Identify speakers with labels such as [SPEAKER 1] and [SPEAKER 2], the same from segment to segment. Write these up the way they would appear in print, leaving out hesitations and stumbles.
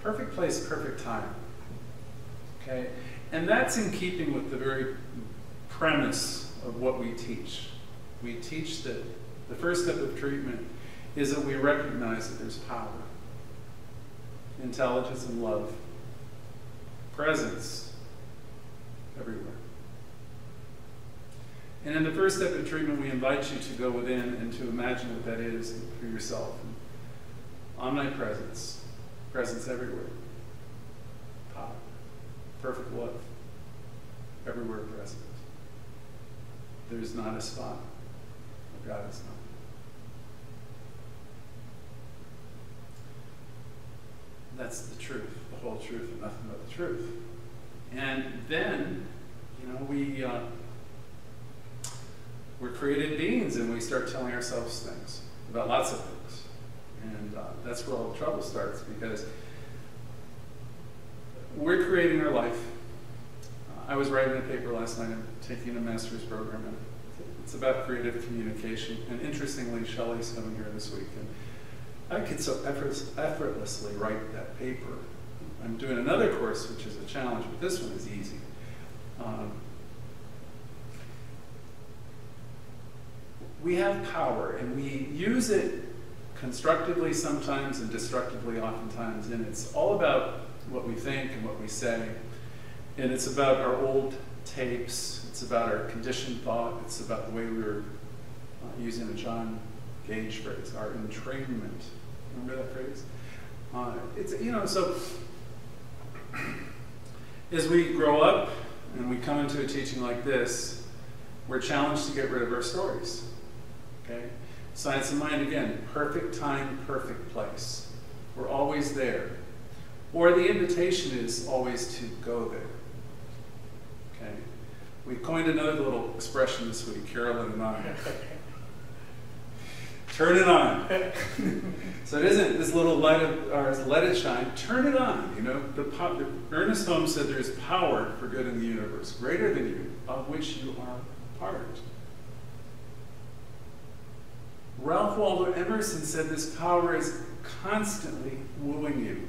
[SPEAKER 1] Perfect place, perfect time. Okay? And that's in keeping with the very premise of what we teach. We teach that the first step of treatment is that we recognize that there's power, intelligence and love, presence everywhere. And in the first step of treatment, we invite you to go within and to imagine what that is for yourself. Omnipresence, presence everywhere. Power, perfect love, everywhere present. There's not a spot where God is not. That's the truth, the whole truth, and nothing but the truth. And then, you know, we're created beings, and we start telling ourselves things about lots of things. And that's where all the trouble starts, because we're creating our life. I was writing a paper last night. I'm taking a master's program, and it's about creative communication. And interestingly, Shelley's coming here this week, and I could so effortlessly write that paper. I'm doing another course, which is a challenge, but this one is easy. We have power, and we use it constructively sometimes and destructively oftentimes, and it's all about what we think and what we say, and it's about our old tapes, it's about our conditioned thought, it's about the way we were using a John Gage phrase, our entrainment. Remember that phrase? It's, you know, so as we grow up and we come into a teaching like this, we're challenged to get rid of our stories. Okay? Science of mind, again, perfect time, perfect place. We're always there. Or the invitation is always to go there. Okay? We coined another little expression this week, Carolyn and I. Turn it on. So it isn't this little light of ours, let it shine, turn it on. You know, Ernest Holmes said there's power for good in the universe, greater than you, of which you are part. Ralph Waldo Emerson said this power is constantly wooing you.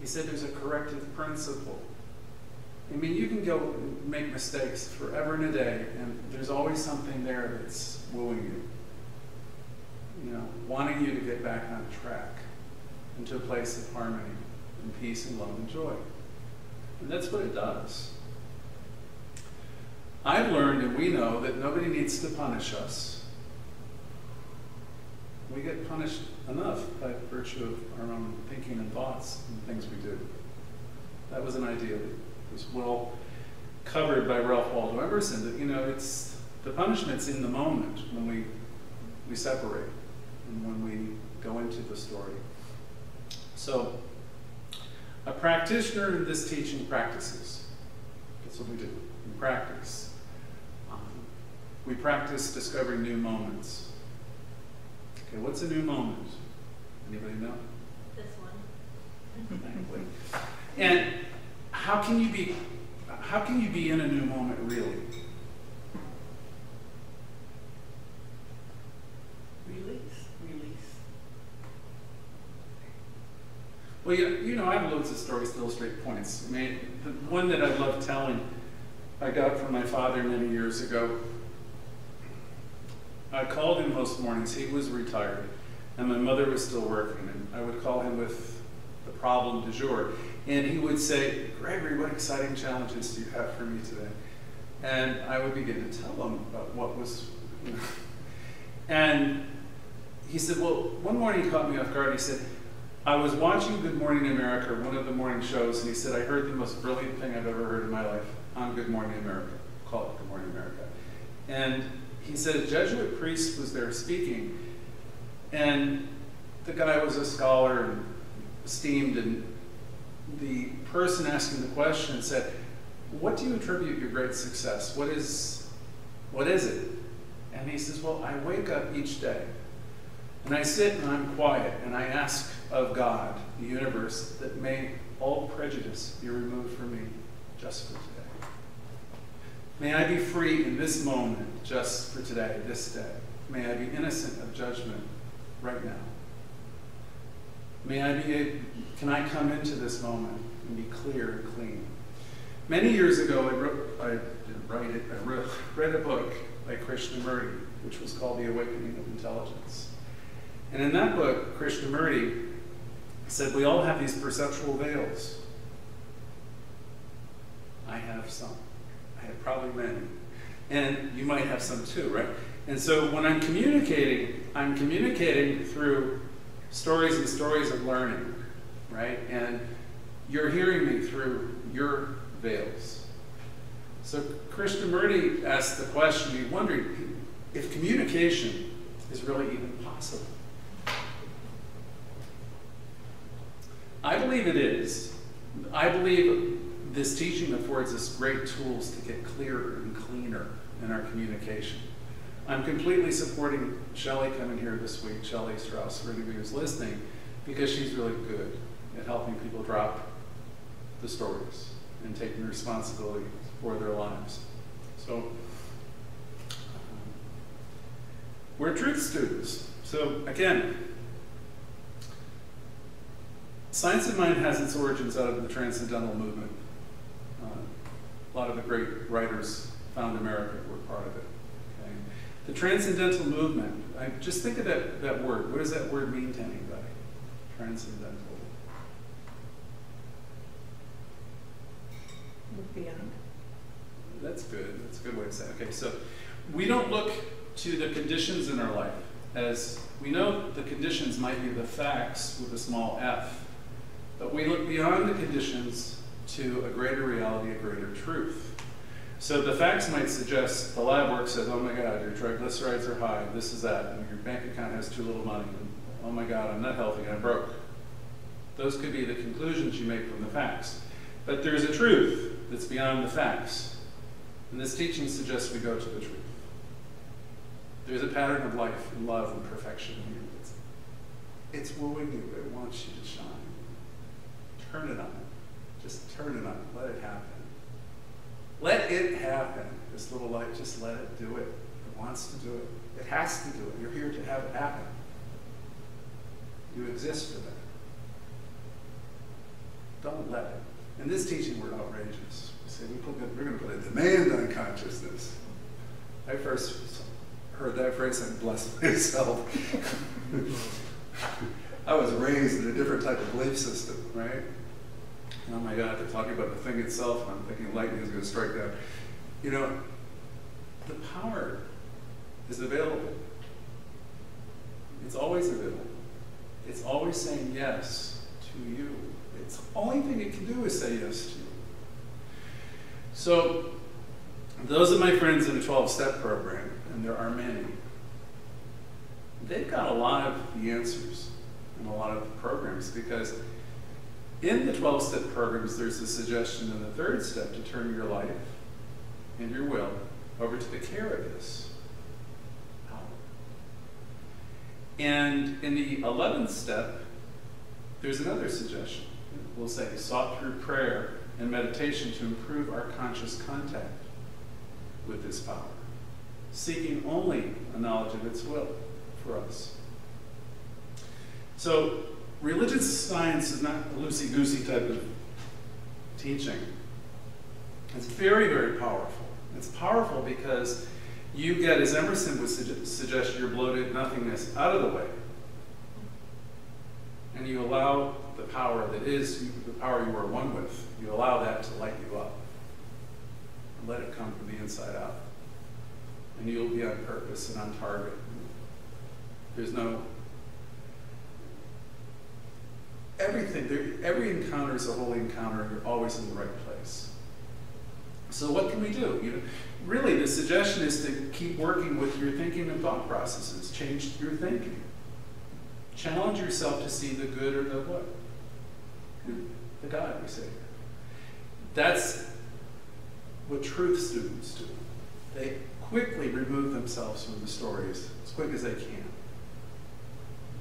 [SPEAKER 1] He said there's a corrective principle. I mean, you can go make mistakes forever and a day, and there's always something there that's wooing you know, wanting you to get back on track into a place of harmony and peace and love and joy. And that's what it does. I've learned, and we know, that nobody needs to punish us. We get punished enough by virtue of our own thinking and thoughts and things we do. That was an idea that was well covered by Ralph Waldo Emerson, that, you know, it's the punishment's in the moment when we separate and when we go into the story. So a practitioner in this teaching practices. That's what we do. We practice. We practice discovering new moments. Okay, what's a new moment? Anybody know?
[SPEAKER 2] This one.
[SPEAKER 1] Thankfully. And how can you be in a new moment, really?
[SPEAKER 3] Release.
[SPEAKER 1] Well, you know, I have loads of stories to illustrate points. I mean, the one that I love telling, I got from my father many years ago. I called him most mornings. He was retired, and my mother was still working, and I would call him with the problem du jour. And he would say, Gregory, what exciting challenges do you have for me today? And I would begin to tell him about what was, you know. And he said, well, one morning he caught me off guard. He said, I was watching Good Morning America, one of the morning shows, and he said, I heard the most brilliant thing I've ever heard in my life on Good Morning America. Call it Good Morning America. And he said a Jesuit priest was there speaking, and the guy was a scholar and esteemed, and the person asking the question said, what do you attribute your great success? What is it? And he says, well, I wake up each day, and I sit and I'm quiet, and I ask of God, the universe, that may all prejudice be removed from me just for today. May I be free in this moment just for today, this day. May I be innocent of judgment right now. Can I come into this moment and be clear and clean? Many years ago, I read a book by Krishnamurti, which was called The Awakening of Intelligence. And in that book, Krishnamurti said we all have these perceptual veils. I have some. I have probably many. And you might have some too, right? And so when I'm communicating through stories and stories of learning, right? And you're hearing me through your veils. So Krishnamurti asked the question, he wondered if communication is really even possible. I believe it is. I believe this teaching affords us great tools to get clearer and cleaner in our communication. I'm completely supporting Shelley coming here this week, Shelley Strauss, for anybody who's listening, because she's really good at helping people drop the stories and taking responsibility for their lives. So, we're truth students. So, again, Science of Mind has its origins out of the Transcendental Movement. A lot of the great writers found America were part of it. Okay? The Transcendental Movement, just think of that word. What does that word mean to anybody? Transcendental.
[SPEAKER 3] Look beyond.
[SPEAKER 1] That's good. That's a good way to say it. Okay, so we don't look to the conditions in our life as, we know the conditions might be the facts with a small f, but we look beyond the conditions to a greater reality, a greater truth. So the facts might suggest, the lab work says, oh my God, your triglycerides are high, this is that, and your bank account has too little money, and oh my God, I'm not healthy, I'm broke. Those could be the conclusions you make from the facts. But there's a truth that's beyond the facts. And this teaching suggests we go to the truth. There's a pattern of life and love and perfection here. It's wooing you, it wants you to shine. Turn it on. Just turn it on. Let it happen. Let it happen. This little light, just let it do it. It wants to do it. It has to do it. You're here to have it happen. You exist for that. Don't let it. In this teaching, we're outrageous. We say we're going to put a demand on consciousness. I first heard that phrase and blessed myself. I was raised in a different type of belief system, right? Oh my God, they're talking about the thing itself, and I'm thinking lightning is going to strike down. You know, the power is available. It's always available. It's always saying yes to you. It's the only thing it can do is say yes to you. So, those are my friends in the 12-step program, and there are many. They've got a lot of the answers in a lot of the programs, because in the 12-step programs, there's a suggestion in the third step to turn your life and your will over to the care of this power. And in the 11th step, there's another suggestion. We'll say, sought through prayer and meditation to improve our conscious contact with this power, seeking only a knowledge of its will for us. So, religious science is not a loosey-goosey type of teaching. It's very, very powerful. It's powerful because you get, as Emerson would suggest, your bloated nothingness out of the way. And you allow the power that is the power you are one with, you allow that to light you up. And let it come from the inside out. And you'll be on purpose and on target. There's no... every encounter is a holy encounter. You're always in the right place. So what can we do? Really, the suggestion is to keep working with your thinking and thought processes. Change your thinking. Challenge yourself to see the good or the what? The God, we say. That's what truth students do. They quickly remove themselves from the stories as quick as they can.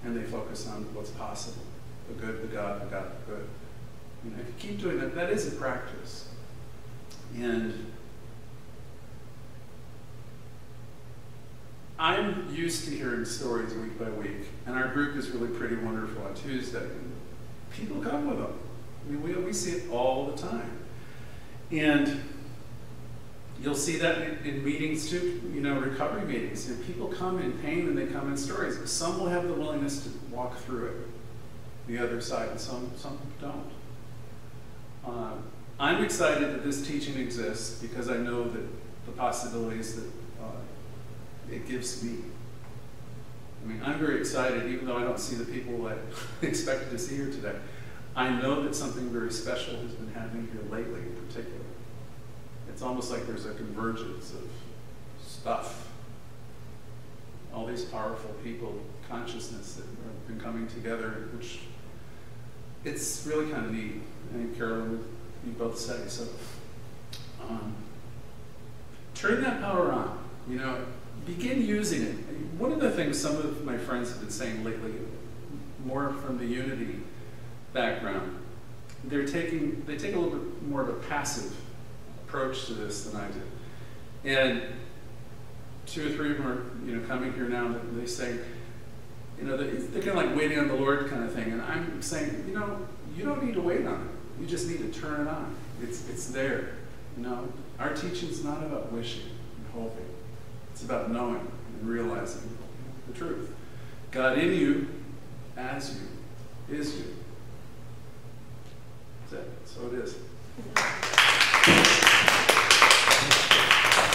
[SPEAKER 1] And they focus on what's possible. The good, the God, the good. If you keep doing that, that is a practice. And I'm used to hearing stories week by week, and our group is really pretty wonderful on Tuesday. And people come with them. I mean, we see it all the time. And you'll see that in meetings too, recovery meetings. People come in pain and they come in stories. Some will have the willingness to walk through it, the other side, and some don't. I'm excited that this teaching exists because I know that the possibilities that it gives me. I mean, I'm very excited, even though I don't see the people I expected to see here today. I know that something very special has been happening here lately in particular. It's almost like there's a convergence of stuff. All these powerful people, consciousness that have been coming together, which it's really kind of neat. I think Carolyn, you both say so. Turn that power on. Begin using it. One of the things some of my friends have been saying lately, more from the unity background, they take a little bit more of a passive approach to this than I do. And 2 or 3 of them are, coming here now, and they say, they're kind of like waiting on the Lord kind of thing. And I'm saying, you don't need to wait on it. You just need to turn it on. It's there. Our teaching's not about wishing and hoping. It's about knowing and realizing the truth. God in you, as you, is you. That's it. So it is.